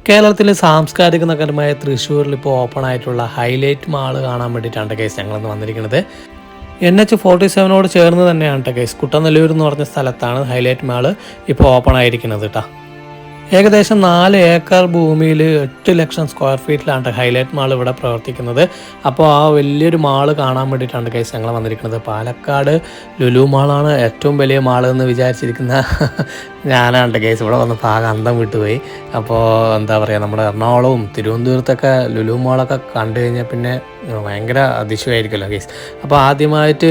കേരളത്തിലെ സാംസ്കാരിക നഗരമായ തൃശ്ശൂരിൽ ഇപ്പോൾ ഓപ്പൺ ആയിട്ടുള്ള ഹൈലൈറ്റ് മാള് കാണാൻ വേണ്ടിയിട്ടാണ് കേസ് ഞങ്ങളിന്ന് വന്നിരിക്കുന്നത്. NH47 ചേർന്ന് തന്നെയാണ് കേസ് കുട്ടനെല്ലൂർ എന്ന് പറഞ്ഞ സ്ഥലത്താണ് ഹൈലൈറ്റ് മാള് ഇപ്പോൾ ഓപ്പൺ ആയിരിക്കുന്നത് കേട്ടോ. ഏകദേശം 4 ഏക്കർ ഭൂമിയിൽ 8 ലക്ഷം സ്ക്വയർ ഫീറ്റിലാണ് ഹൈലൈറ്റ് മാൾ ഇവിടെ പ്രവർത്തിക്കുന്നത്. അപ്പോൾ ആ വലിയൊരു മാള് കാണാൻ വേണ്ടിയിട്ടാണ് കേസ് ഞങ്ങൾ വന്നിരിക്കുന്നത്. പാലക്കാട് ലുലു മാളാണ് ഏറ്റവും വലിയ മാള് എന്ന് വിചാരിച്ചിരിക്കുന്ന ഞാനാണ് കേസ് ഇവിടെ വന്നപ്പോൾ ആകെ അന്തം വിട്ടുപോയി. അപ്പോൾ എന്താ പറയുക, നമ്മുടെ എറണാകുളവും തിരുവനന്തപുരത്തൊക്കെ ലുലു മാളൊക്കെ കണ്ടു കഴിഞ്ഞാൽ പിന്നെ ഭയങ്കര അതിശയമായിരിക്കുമല്ലോ കേസ്. അപ്പോൾ ആദ്യമായിട്ട്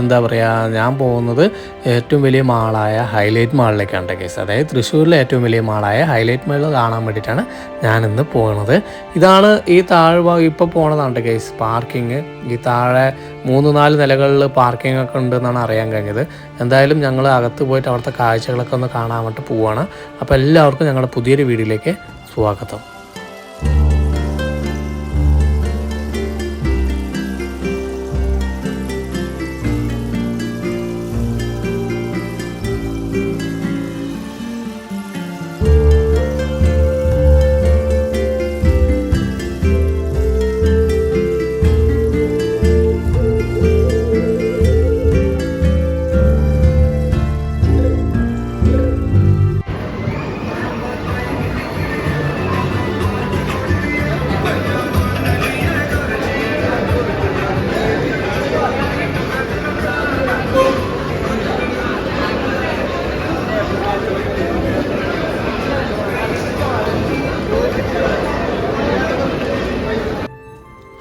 എന്താ പറയുക, ഞാൻ പോകുന്നത് ഏറ്റവും വലിയ മാളായ ഹൈലൈറ്റ് മാളിലേക്കാണ് കേസ്. അതായത് തൃശ്ശൂരിലെ ഏറ്റവും വലിയ മാളായ ഹൈലൈറ്റ് മാൾ കാണാൻ വേണ്ടിയിട്ടാണ് ഞാനിന്ന് പോകുന്നത്. ഇതാണ് ഈ താഴ്ഭാഗം ഇപ്പോൾ പോണതാണ് കേസ് പാർക്കിങ്. ഈ താഴെ 3-4 നിലകളിൽ പാർക്കിംഗ് ഒക്കെ ഉണ്ടെന്നാണ് അറിയാൻ കഴിഞ്ഞത്. എന്തായാലും ഞങ്ങൾ അകത്ത് പോയിട്ട് അവിടുത്തെ കാഴ്ചകളൊക്കെ ഒന്ന് കാണാൻ വേണ്ടി പോവുകയാണ്. അപ്പോൾ എല്ലാവർക്കും ഞങ്ങളുടെ പുതിയൊരു വീഡിയോയിലേക്ക് സ്വാഗതം.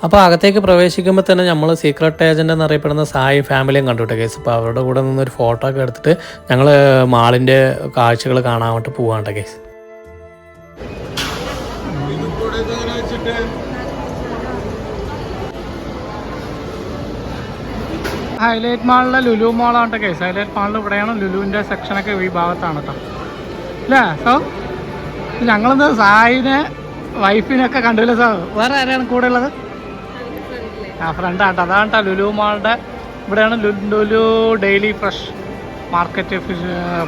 അപ്പോൾ അകത്തേക്ക് പ്രവേശിക്കുമ്പോൾ തന്നെ നമ്മൾ സീക്രട്ട് ഏജൻ്റ് എന്നറിയപ്പെടുന്ന സായി ഫാമിലിയും കണ്ടുവിട്ട കേസ്. അപ്പോൾ അവരുടെ കൂടെ നിന്നൊരു ഫോട്ടോ ഒക്കെ എടുത്തിട്ട് ഞങ്ങൾ മാളിൻ്റെ കാഴ്ചകൾ കാണാൻ വേണ്ടി പോവാണ്ട കേസ്. ഹൈലൈറ്റ് മാളിലെ ലുലു മാളാണ് കേസ്. ഹൈലൈറ്റ് മാളിൽ ഇവിടെയാണ് ലുലുവിൻ്റെ സെക്ഷനൊക്കെ ഈ ഭാഗത്താണ് കേട്ടോ അല്ലേ. സോ ഞങ്ങളിന്ന് സായിനെ വൈഫിനൊക്കെ കണ്ടില്ല. സോ വേറെ ആരാണ് കൂടെ ഉള്ളത്? ഫ്രണ്ടാട്ടോ. അതാണ് കേട്ടോ ലുലു മാളുടെ ഇവിടെയാണ് Lulu daily fresh market,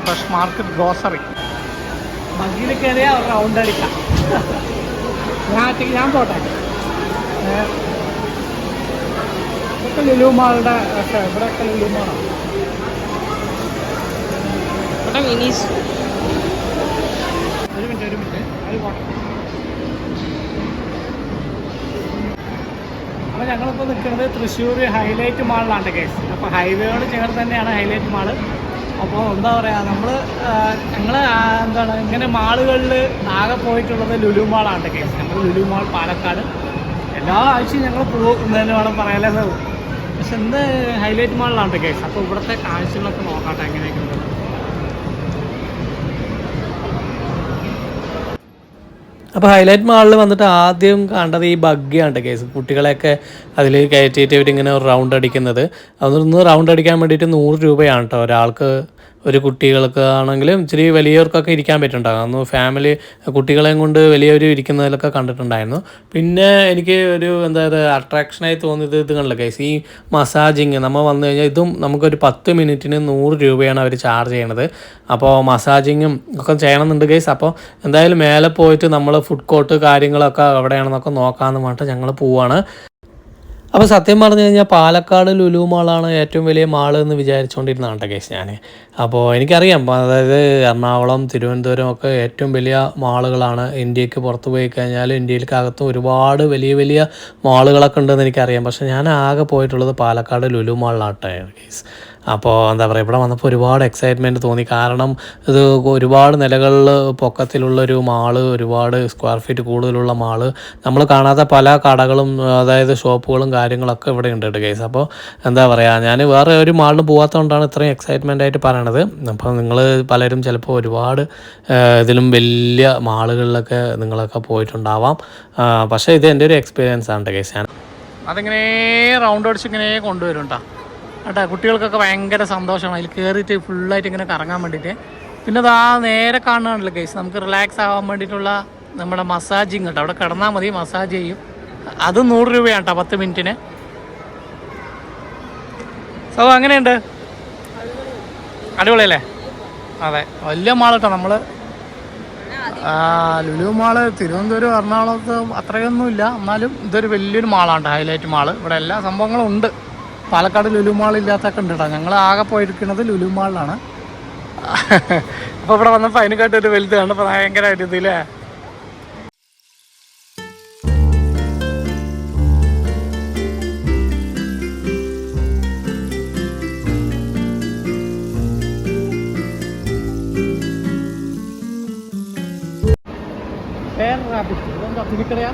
fresh market grocery. ബഗ്ഗിൽ കയറിയാൽ റൗണ്ട് അടിക്കാം. ഞാൻ പോട്ടെ. ഇതൊക്കെ ലുലു മാളുടെ ഇവിടെയൊക്കെ ലുലു മാളാണ്. ഇവിടെ മിനീസ്. ഒരു മിനിറ്റ് അത് പോട്ടെ. അപ്പോൾ ഞങ്ങളിപ്പോൾ നിൽക്കുന്നത് തൃശ്ശൂർ ഹൈലൈറ്റ് മാളിലാണ് കേസ്. അപ്പോൾ ഹൈവേയോട് ചേർന്ന് തന്നെയാണ് ഹൈലൈറ്റ് മാള്. അപ്പോൾ എന്താ പറയുക, ഞങ്ങൾ എന്താണ് ഇങ്ങനെ മാളുകളിൽ ആകെ പോയിട്ടുള്ളത് ലുലു മാളാണ് കേസ്. ഞങ്ങൾ ലുലു മാൾ പാലക്കാട് എല്ലാ ആഴ്ചയും ഞങ്ങൾ പോകും തന്നെ വേണം പറയാനത്. പക്ഷെ ഇന്ന് ഹൈലൈറ്റ് മാളിലാണ് കേസ്. അപ്പോൾ ഇവിടുത്തെ കാഴ്ചകളൊക്കെ നോക്കാട്ടെ എങ്ങനെയൊക്കെ ഉണ്ട്. അപ്പോൾ ഹൈലൈറ്റ് മാളിൽ വന്നിട്ട് ആദ്യം കണ്ടത് ഈ ബഗ്ഗിയാണ് കേസ്. കുട്ടികളെയൊക്കെ അതിൽ കയറ്റിയിട്ട് ഇവരിങ്ങനെ റൗണ്ട് അടിക്കുന്നത്. അതൊന്ന് റൗണ്ട് അടിക്കാൻ വേണ്ടിയിട്ട് 100 രൂപയാണ് കേട്ടോ ഒരാൾക്ക്. ഒരു കുട്ടികൾക്ക് ആണെങ്കിലും ഇച്ചിരി വലിയവർക്കൊക്കെ ഇരിക്കാൻ പറ്റുന്നുണ്ടാകും. അന്ന് ഫാമിലി കുട്ടികളെയും കൊണ്ട് വലിയവർ ഇരിക്കുന്നതിലൊക്കെ കണ്ടിട്ടുണ്ടായിരുന്നു. പിന്നെ എനിക്ക് ഒരു എന്താ പറയുക അട്രാക്ഷനായി തോന്നിയത് ഇത് കണ്ടില്ല കേസ്, ഈ മസാജിങ്. നമ്മൾ വന്നു കഴിഞ്ഞാൽ ഇതും നമുക്കൊരു 10 മിനിറ്റിന് 100 രൂപയാണ് അവർ ചാർജ് ചെയ്യണത്. അപ്പോൾ മസാജിങ്ങും ഒക്കെ ചെയ്യണമെന്നുണ്ട് കേസ്. അപ്പോൾ എന്തായാലും മേലെ പോയിട്ട് നമ്മൾ ഫുഡ് കോർട്ട് കാര്യങ്ങളൊക്കെ എവിടെയാണെന്നൊക്കെ നോക്കാമെന്ന് പറഞ്ഞിട്ട് ഞങ്ങൾ പോവുകയാണ്. അപ്പോൾ സത്യം പറഞ്ഞു കഴിഞ്ഞാൽ പാലക്കാട് ലുലു മാളാണ് ഏറ്റവും വലിയ മാള് എന്ന് വിചാരിച്ചുകൊണ്ടിരുന്നതാണ് കേസ് ഞാൻ. അപ്പോൾ എനിക്കറിയാം, അതായത് എറണാകുളം തിരുവനന്തപുരം ഒക്കെ ഏറ്റവും വലിയ മാളുകളാണ്. ഇന്ത്യക്ക് പുറത്ത് പോയി കഴിഞ്ഞാൽ ഇന്ത്യയിലേക്കകത്തും ഒരുപാട് വലിയ വലിയ മാളുകളൊക്കെ ഉണ്ടെന്ന് എനിക്കറിയാം. പക്ഷേ ഞാൻ ആകെ പോയിട്ടുള്ളത് പാലക്കാട് ലുലു മാളിലാട്ടാണ് കേസ്. അപ്പോൾ എന്താ പറയുക, ഇവിടെ വന്നപ്പോൾ ഒരുപാട് എക്സൈറ്റ്മെൻറ്റ് തോന്നി. കാരണം ഇത് ഒരുപാട് നിലകളിൽ പൊക്കത്തിലുള്ളൊരു മാള്, ഒരുപാട് സ്ക്വയർ ഫീറ്റ് കൂടുതലുള്ള മാള്, നമ്മൾ കാണാത്ത പല കടകളും അതായത് ഷോപ്പുകളും കാര്യങ്ങളൊക്കെ ഇവിടെ ഉണ്ട് കേസ്. അപ്പോൾ എന്താ പറയുക, ഞാൻ വേറെ ഒരു മാളിന് പോകാത്തതുകൊണ്ടാണ് ഇത്രയും എക്സൈറ്റ്മെൻ്റ് ആയിട്ട് പറയണത്. അപ്പോൾ നിങ്ങൾ പലരും ചിലപ്പോൾ ഒരുപാട് ഇതിലും വലിയ മാളുകളിലൊക്കെ നിങ്ങളൊക്കെ പോയിട്ടുണ്ടാവാം. പക്ഷേ ഇത് എൻ്റെ ഒരു എക്സ്പീരിയൻസ് ആണ് കേസ്. ഞാൻ അതിങ്ങനെ റൗണ്ട് അടിച്ച് ഇങ്ങനെ കൊണ്ടുവരും കേട്ടോ. കുട്ടികൾക്കൊക്കെ ഭയങ്കര സന്തോഷമാണ് അതിൽ കയറിയിട്ട് ഫുള്ളായിട്ട് ഇങ്ങനെ കറങ്ങാൻ വേണ്ടിയിട്ട്. പിന്നെ അത് നേരെ കാണുകയാണല്ലോ കേസ്, നമുക്ക് റിലാക്സ് ആവാൻ വേണ്ടിയിട്ടുള്ള നമ്മുടെ മസാജിങ് കേട്ടോ. അവിടെ കിടന്നാൽ മതി, മസാജ് ചെയ്യും. അത് 100 രൂപയാണ് കേട്ടോ 10 മിനിറ്റിന്. സോ അങ്ങനെയുണ്ട്, അടിപൊളിയല്ലേ? അതെ, വലിയ മാൾ കേട്ടോ. നമ്മൾ ലുലു മാള് തിരുവനന്തപുരം എറണാകുളത്ത് അത്രയൊന്നും ഇല്ല, എന്നാലും ഇതൊരു വലിയൊരു മാളാണ്, ഹൈലൈറ്റ് മാള്. ഇവിടെ എല്ലാ സംഭവങ്ങളും ഉണ്ട്. പാലക്കാട് ലുലു മാൾ ഇല്ലാത്തൊക്കെ ഉണ്ട് കേട്ടോ. ഞങ്ങൾ ആകെ പോയിരിക്കുന്നത് ലുലു മാളിലാണ്. അപ്പോൾ ഇവിടെ വന്നപ്പോൾ അതിനെക്കാട്ടൊരു വലുത് കണ്ടപ്പോൾ ഭയങ്കരമായിട്ട് ഇതില്ലേ. തുണിക്കടയാ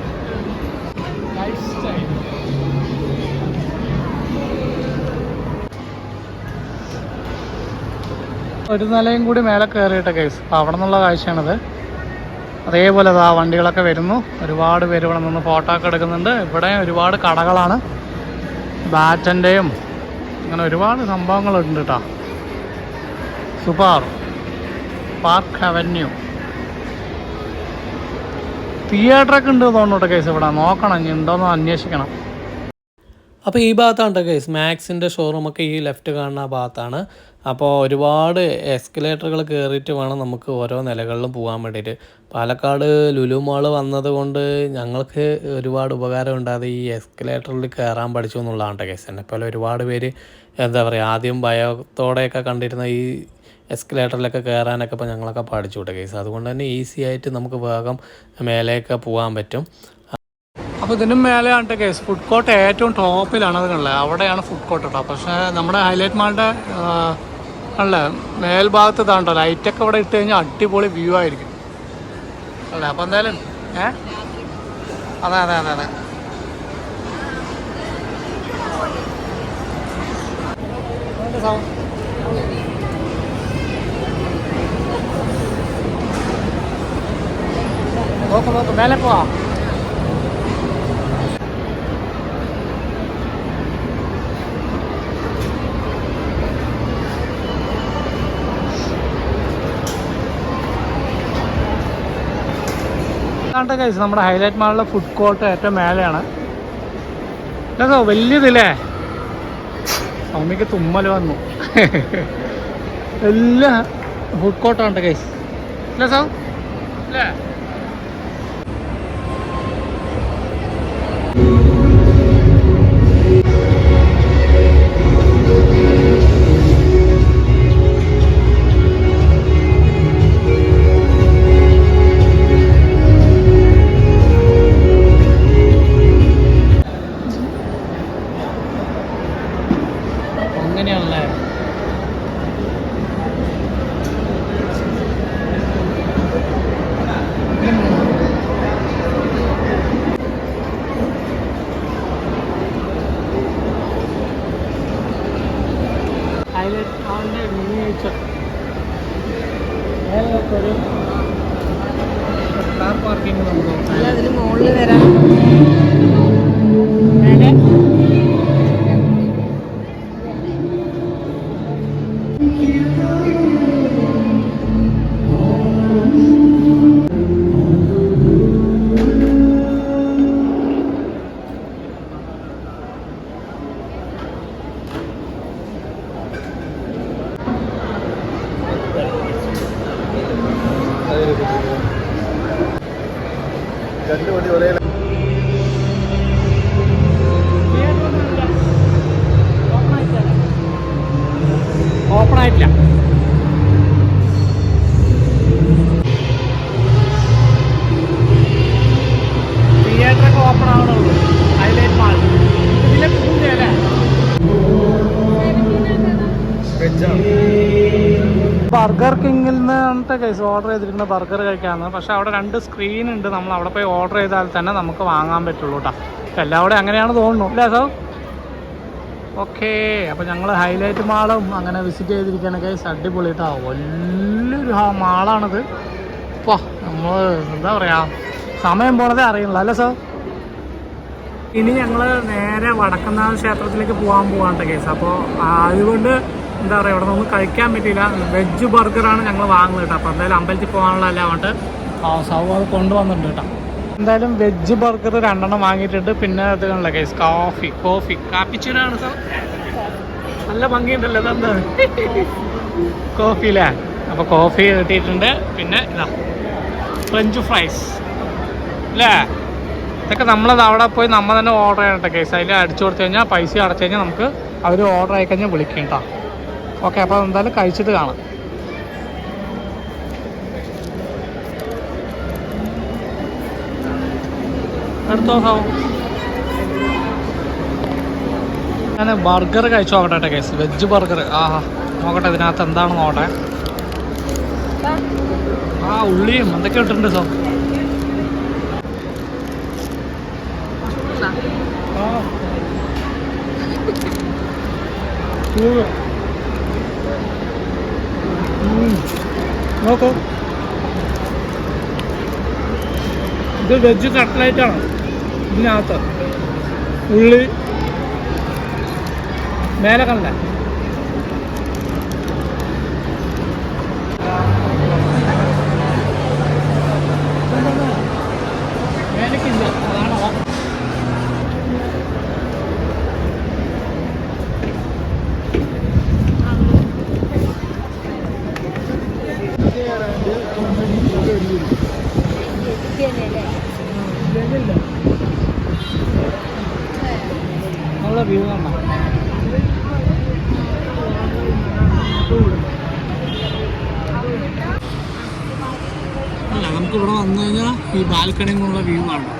ലൈഫ് സ്റ്റൈൽ. ഒരു നിലയും കൂടി മേലെ കയറിയിട്ട കേസ്. അപ്പോൾ അവിടെ നിന്നുള്ള കാഴ്ചയാണിത്. അതേപോലെ ആ വണ്ടികളൊക്കെ വരുന്നു. ഒരുപാട് പേര് ഇവിടെ നിന്ന് ഫോട്ടോ ഒക്കെ എടുക്കുന്നുണ്ട്. ഇവിടെ ഒരുപാട് കടകളാണ്, ബാറ്റൻ്റെയും അങ്ങനെ ഒരുപാട് സംഭവങ്ങളുണ്ട് കേട്ടോ. സൂപ്പർ പാർക്ക് അവന്യൂ തിയേറ്ററൊക്കെ ഉണ്ട് തോന്നുന്നു കേസ്. ഇവിടെ നോക്കണം, ഇനി ഉണ്ടോയെന്ന് അന്വേഷിക്കണം. അപ്പോൾ ഈ ഭാഗത്താണ് കേസ് മാക്സിൻ്റെ ഷോറൂമൊക്കെ ഈ ലെഫ്റ്റ് കാണുന്ന ഭാഗത്താണ്. അപ്പോൾ ഒരുപാട് എസ്കലേറ്ററുകൾ കയറിയിട്ട് വേണം നമുക്ക് ഓരോ നിലകളിലും പോകാൻ വേണ്ടിയിട്ട്. പാലക്കാട് ലുലു മാൾ വന്നത് കൊണ്ട് ഞങ്ങൾക്ക് ഒരുപാട് ഉപകാരം ഉണ്ടായത് ഈ എസ്കലേറ്ററിൽ കയറാൻ പഠിച്ചു എന്നുള്ളതാണ് കേസ്. എന്നെപ്പോലെ ഒരുപാട് പേര് എന്താ പറയുക, ആദ്യം ഭയത്തോടെയൊക്കെ കണ്ടിരുന്ന ഈ എസ്കലേറ്ററിലൊക്കെ കയറാനൊക്കെ ഇപ്പോൾ ഞങ്ങളൊക്കെ പഠിച്ചു വിട്ട കേസ്. അതുകൊണ്ട് തന്നെ ഈസി ആയിട്ട് നമുക്ക് വേഗം മേലെയൊക്കെ പോകാൻ പറ്റും. അപ്പോൾ ഇതിനും മേലെയാണ് കേസ് ഫുഡ് കോർട്ട് ഏറ്റവും ടോപ്പിലാണ് അത് കണ്ടത്. അവിടെയാണ് ഫുഡ് കോർട്ട് കേട്ടോ. പക്ഷേ നമ്മുടെ ഹൈലൈറ്റ് മാളിൻ്റെ അല്ലേ മേൽഭാഗത്ത് ഇതാണ്ടോ ലൈറ്റൊക്കെ ഇവിടെ ഇട്ട് കഴിഞ്ഞാൽ അടിപൊളി വ്യൂ ആയിരിക്കും അല്ലേ. അപ്പോൾ എന്തായാലും അതെ അതെ അതെ അതെ നോക്ക് നോക്ക് മേലെ പോവാം. കഴിച്ചു നമ്മുടെ ഹൈലൈറ്റ് മാളിലെ ഫുഡ് കോർട്ട് ഏറ്റവും മേലെയാണ്. അല്ല വലിയതില്ലേ, സൗമ്യക്ക് തുമ്മൽ വന്നു. എല്ലാ ഫുഡ് കോർട്ടാണ് കഴിച്ചു അല്ലേ സൗ അല്ലേ. അങ്ങനെയാണല്ലേ. ഹൈലൈറ്റ് മാളിൻ്റെ മിനിയേച്ചർ ഒരു കാർ പാർക്കിംഗ് നമുക്ക് അതിന് മുകളിൽ വരാൻ രണ്ട് വണ്ടി ഒരേ ഓപ്പൺ ആയിട്ടില്ല. തിയേറ്ററൊക്കെ ഓപ്പൺ ആവണുള്ളൂ ഹൈലൈറ്റ് മാൾ. ഇതിലെ പൂജ അല്ലേ ബർഗർ കിങ്ങിൽ നിന്നിട്ട് കേസ് ഓർഡർ ചെയ്തിരിക്കുന്ന ബർഗർ കഴിക്കാമെന്ന്. പക്ഷേ അവിടെ 2 സ്ക്രീൻ ഉണ്ട്. നമ്മൾ അവിടെ പോയി ഓർഡർ ചെയ്താൽ തന്നെ നമുക്ക് വാങ്ങാൻ പറ്റുള്ളൂ കേട്ടോ. എല്ലാവിടെ അങ്ങനെയാണ് തോന്നുന്നു അല്ലേ സോ. ഓക്കെ, അപ്പോൾ ഞങ്ങൾ ഹൈലൈറ്റ് മാളും അങ്ങനെ വിസിറ്റ് ചെയ്തിരിക്കുകയാണ് കേസ്. അടിപൊളി കേട്ടോ, വലിയൊരു മാളാണിത്. ഇപ്പോൾ നമ്മൾ എന്താ പറയുക, സമയം പോണതേ അറിയണില്ല അല്ലേ സോ. ഇനി ഞങ്ങൾ നേരെ വടക്കുന്നാഥ ക്ഷേത്രത്തിലേക്ക് പോകാൻ കേസ്. അപ്പോൾ അതുകൊണ്ട് എന്താ പറയുക, ഇവിടെ നമുക്ക് കഴിക്കാൻ പറ്റിയില്ല. വെജ് ബർഗറാണ് ഞങ്ങൾ വാങ്ങുന്നത് കേട്ടോ. അപ്പോൾ എന്തായാലും അമ്പലത്തിൽ പോകാനുള്ള അല്ല പറഞ്ഞിട്ട് സൗ അത് കൊണ്ടുവന്നിട്ടുണ്ട് കേട്ടോ. എന്തായാലും വെജ് ബർഗർ 2 വാങ്ങിയിട്ടുണ്ട്. പിന്നെ അത് കണ്ടില്ല കേസ്, കോഫി കാപ്പിച്ചൂരാണ് സാർ. നല്ല ഭംഗിയുണ്ടല്ലോ ഇതെന്താ കോഫി അല്ലേ. അപ്പോൾ കോഫി കിട്ടിയിട്ടുണ്ട്. പിന്നെ ഇതാ ഫ്രഞ്ച് ഫ്രൈസ് അല്ലേ? ഇതൊക്കെ നമ്മളത് അവിടെ പോയി നമ്മൾ തന്നെ ഓർഡർ ചെയ്യണം കേസ്. അതിൽ അടിച്ചു കൊടുത്തു കഴിഞ്ഞാൽ പൈസ അടച്ചു കഴിഞ്ഞാൽ നമുക്ക് അവർ ഓർഡർ ആയി കഴിഞ്ഞാൽ വിളിക്കും കേട്ടോ. ഓക്കെ, അപ്പോൾ എന്തായാലും കഴിച്ചിട്ട് കാണാം. എടുത്തോ സാവും. ഞാൻ ബർഗർ കഴിച്ചു നോക്കട്ടെ കേസ്, വെജ് ബർഗർ. ആഹാ, നോക്കട്ടെ ഇതിനകത്ത് എന്താണ് നോട്ടെ. ആ ഉള്ളിയും എന്തൊക്കെ ഇട്ടിട്ടുണ്ട് സോ. നോക്കൂ, ഇത് വെജ് കട്ട്ലൈറ്റാണ്. ഇതിനകത്ത് ഉള്ളി മേലെ കണ്ടേ. മേലേക്കില്ല, അതാണോ? നല്ല വ്യൂ കാണാം. അല്ല, നമുക്ക് ഇവിടെ വന്നു കഴിഞ്ഞാൽ ഈ ബാൽക്കണിയിൽ നിന്നുള്ള വ്യൂ കാണാം.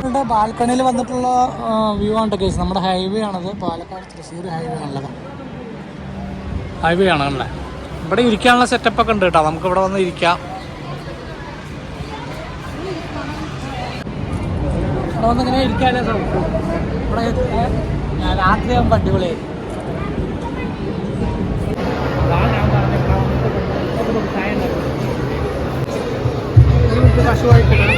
ഇവിടെ ബാൽക്കണിയിൽ വന്നിട്ടുള്ള വ്യൂ ആണ് കേസ്. നമ്മുടെ ഹൈവേ ആണത്, പാലക്കാട് തൃശ്ശൂർ ഹൈവേ ആണല്ലോ. ഹൈവേ ആണ് അല്ലേ? ഇവിടെ ഇരിക്കാനുള്ള സെറ്റപ്പ് ഒക്കെ ഉണ്ട് കേട്ടോ. നമുക്ക് ഇവിടെ വന്ന് ഇരിക്കാം. ഇവിടെ വന്ന് ഇങ്ങനെ ഇരിക്കാമല്ലേ? ഇവിടെ രാത്രിയാകുമ്പോൾ അടിപൊളിയായി. പശുവായിട്ടില്ല.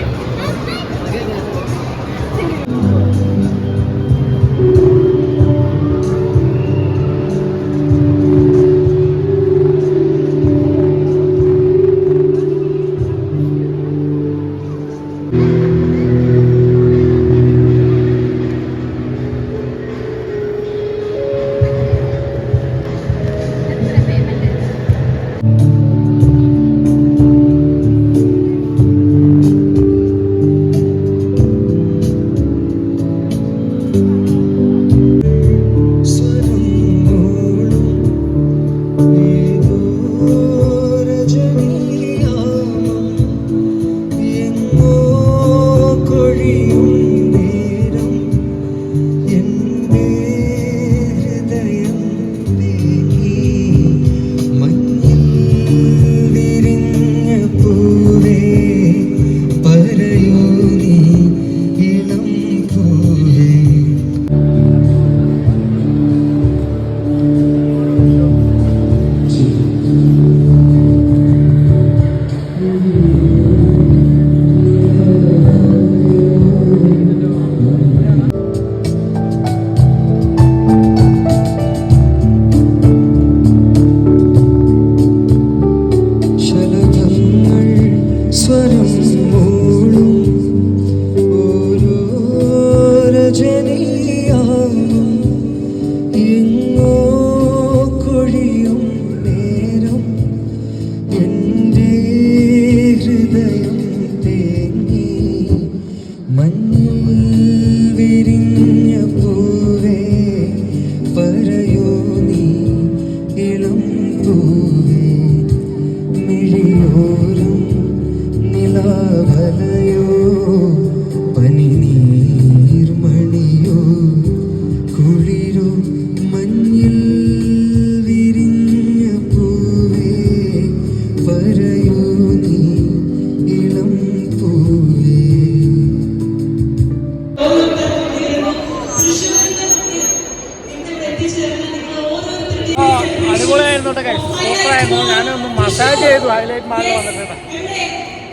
അടിപൊളിയായിരുന്നു കേട്ടോ. സൂപ്പറായിരുന്നു. ഞാനൊന്ന് മസാജ് ചെയ്തു ഹൈലൈറ്റ് മാളിൽ വന്നിട്ടുണ്ട്.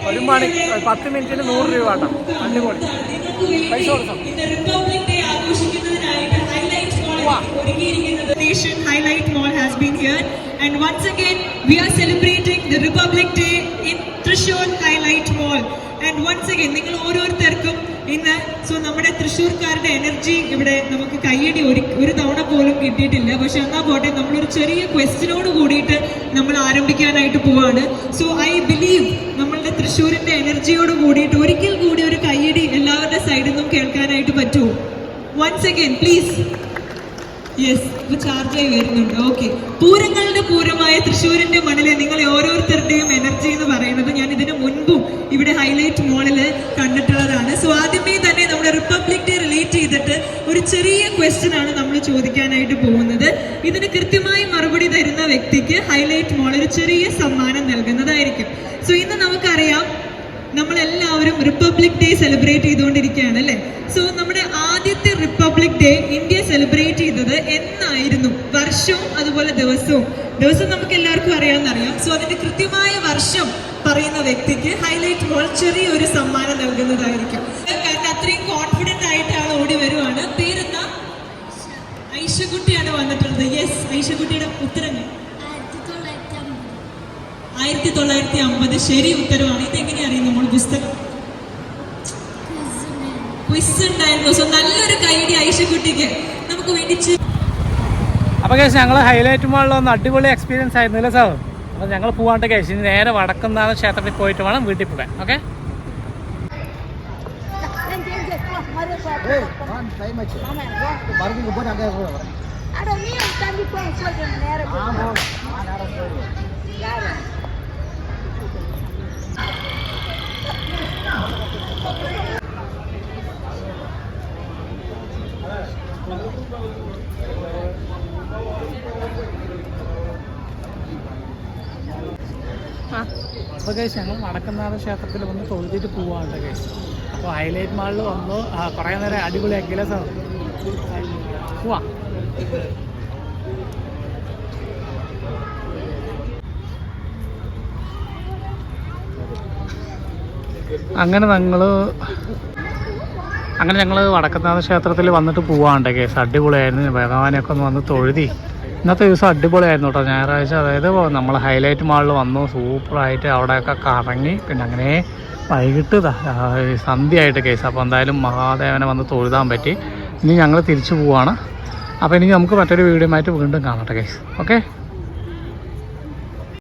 1 മണി 10 മിനിറ്റിന് 100 രൂപ കേട്ടോ. അടിപൊളി. പൈസ കൊടുക്കാം. Highlight Mall has been here, and once again we are celebrating the Republic Day in Thrissur Highlight Mall. And once again നിങ്ങൾ ഓരോരുത്തർക്കും ഇന്ന് നമ്മുടെ തൃശ്ശൂർക്കാരുടെ എനർജി ഇവിടെ നമുക്ക് കയ്യടി ഒരു തവണ പോലും കിട്ടിയിട്ടില്ല. പക്ഷെ എന്നാൽ പോട്ടെ, നമ്മളൊരു ചെറിയ ക്വസ്റ്റ്യനോട് കൂടിയിട്ട് നമ്മൾ ആരംഭിക്കാനായിട്ട് പോവാണ്. സോ ഐ ബിലീവ് നമ്മളുടെ തൃശ്ശൂരിന്റെ എനർജിയോട് കൂടിയിട്ട് ഒരിക്കൽ കൂടി ഒരു കയ്യടി എല്ലാവരുടെ സൈഡിൽ നിന്നും കേൾക്കാനായിട്ട് പറ്റുമോ? Once again please. യെസ്, ഇപ്പൊ ചാർജായി വരുന്നുണ്ട്. ഓക്കെ, പൂരങ്ങളുടെ പൂരമായ തൃശ്ശൂരിന്റെ മണ്ണിലെ നിങ്ങളെ ഓരോരുത്തരുടെയും എനർജി എന്ന് പറയുന്നത് ഞാൻ ഇതിനു മുൻപും ഇവിടെ ഹൈലൈറ്റ് മോളില് കണ്ടിട്ടുള്ളതാണ്. സോ ആദ്യമേ തന്നെ നമ്മുടെ റിപ്പബ്ലിക് ഡേ റിലേറ്റ് ചെയ്തിട്ട് ഒരു ചെറിയ ക്വസ്റ്റ്യൻ ആണ് നമ്മൾ ചോദിക്കാനായിട്ട് പോകുന്നത്. ഇതിന് കൃത്യമായി മറുപടി തരുന്ന വ്യക്തിക്ക് ഹൈലൈറ്റ് മോൾ ഒരു ചെറിയ സമ്മാനം നൽകുന്നതായിരിക്കും. സോ ഇന്ന് നമുക്കറിയാം നമ്മളെല്ലാവരും റിപ്പബ്ലിക് ഡേ സെലിബ്രേറ്റ് ചെയ്തുകൊണ്ടിരിക്കുകയാണ് അല്ലേ? സോ നമ്മുടെ ആദ്യത്തെ റിപ്പബ്ലിക് ഡേ ഇന്ത്യ സെലിബ്രേറ്റ് ചെയ്തത് എന്നായിരുന്നു? വർഷവും അതുപോലെ ദിവസവും നമുക്ക് എല്ലാവർക്കും അറിയാമെന്നറിയാം. സോ അതിന്റെ കൃത്യമായ വർഷം പറയുന്ന വ്യക്തിക്ക് ഹൈലൈറ്റ് മോൾ ചെറിയൊരു സമ്മാനം നൽകുന്നതായിരിക്കും. കാരണം അത്രയും കോൺഫിഡന്റ് ആയിട്ട് ആൾ ഓടി വരുവാണ്. പേരെന്താ? ഐഷകുട്ടിയാണ് വന്നിട്ടുള്ളത്. യെസ്, ഐഷകുട്ടിയുടെ ഉത്തരങ്ങൾ 1950. ശരി ഉത്തരവാണ്. ഇതെങ്ങനെയാ അറിയും നമ്മൾ? പുസ്തകം ക്വിസ് ഉണ്ടായിരുന്നു. സോ നല്ലൊരു കൈഡി ഐഷക്കുട്ടിക്ക് നമുക്ക് വേണ്ടി. അപ്പോൾ കേസ് ഞങ്ങൾ ഹൈലൈറ്റ് മാളിൽ വന്ന് അടിപൊളി എക്സ്പീരിയൻസ് ആയിരുന്നു അല്ലേ സാർ? അപ്പോൾ ഞങ്ങൾ പോകാണ്ട് കേസ് ഇനി നേരെ വടക്കുന്നാഥ ക്ഷേത്രത്തിൽ പോയിട്ട് വേണം വീട്ടിൽ പോകാൻ. ഓക്കെ, അപ്പോൾ കേസ് ഞങ്ങൾ വടക്കുന്നാഥ ക്ഷേത്രത്തിൽ വന്ന് തൊഴുതിട്ട് പോവാണ്ട് കേസ്. അപ്പോൾ ഹൈലൈറ്റ് മാളിൽ വന്നു കുറേ നേരം അടിപൊളിയാക്കിയില്ലേ സാർ? പോവാ. അങ്ങനെ ഞങ്ങൾ വടക്കുന്നാഥ ക്ഷേത്രത്തിൽ വന്നിട്ട് പോവാണ്ട് കേസ്. അടിപൊളിയായിരുന്നു. ഭഗവാനെയൊക്കെ ഒന്ന് വന്ന് തൊഴുതി. ഇന്നത്തെ ദിവസം അടിപൊളിയായിരുന്നു കേട്ടോ, ഞായറാഴ്ച. അതായത് നമ്മൾ ഹൈലൈറ്റ് മാളിൽ വന്നു, സൂപ്പറായിട്ട് അവിടെയൊക്കെ കറങ്ങി. പിന്നെ അങ്ങനെ വൈകിട്ട് സന്ധ്യയായിട്ട് കേസ്. അപ്പോൾ എന്തായാലും മഹാദേവനെ വന്ന് തൊഴുതാൻ പറ്റി. ഇനി ഞങ്ങൾ തിരിച്ചു പോവാണ്. അപ്പോൾ ഇനി നമുക്ക് മറ്റൊരു വീഡിയോ ആയിട്ട് വീണ്ടും കാണട്ടെ കേസ്. ഓക്കെ.